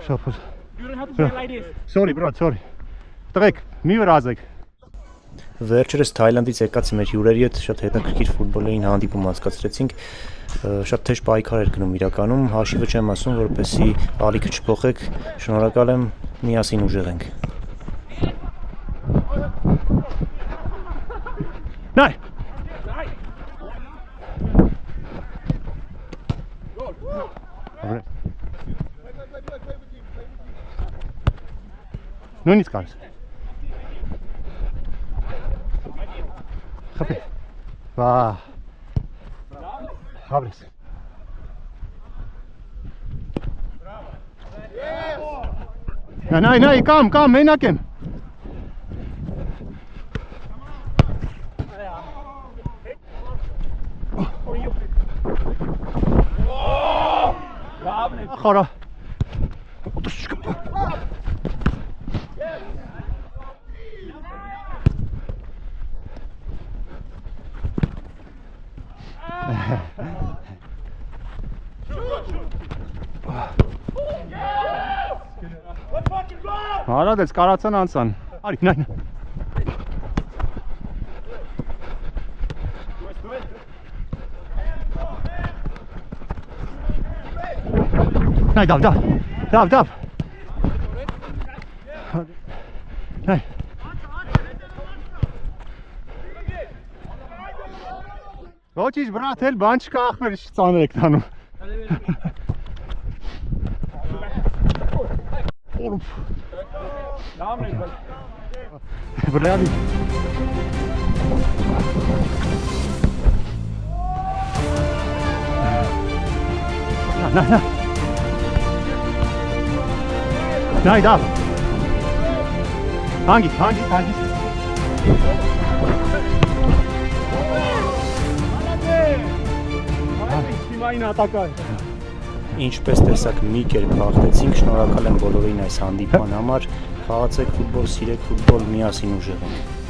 Շապոտ։ Sorry, bro, sorry։ Տղեկ, մի վրազեք։ Վերջերս Թայլանդից եկած մեր հյուրերի հետ շատ հետաքրքիր ֆուտբոլային հանդիպում անցկացրեցինք։ Շատ թեժ պայքար էր գնում իրականում, հաշիվը չեմ ասում, որպեսզի ալիքը չփոխեք։ Շնորհակալ եմ, միասին ուժեղ ենք։ Նայ։ Նույնիսկ կարս։ Խփի։ Վա։ Հավես։ Նայ, կամ, մենակ եմ։ Խորա։ Հարադեց կարացան անցան։ Արի, նայ։ Նայ, դավ։ Նայ։ Ոչինչ, բրատ, էլ բան չկա, ախմեր ծանր եք տանում։ Բրալի։ Նայ, դավ։ Հանգիստ։ Ինչպես տեսակ մի կերպ հաղթեցինք, շնորհակալ եմ բոլորին այս հանդիպման համար, խաղացեք ֆուտբոլ, սիրեք ֆուտբոլ, միասին ուժեղ ենք։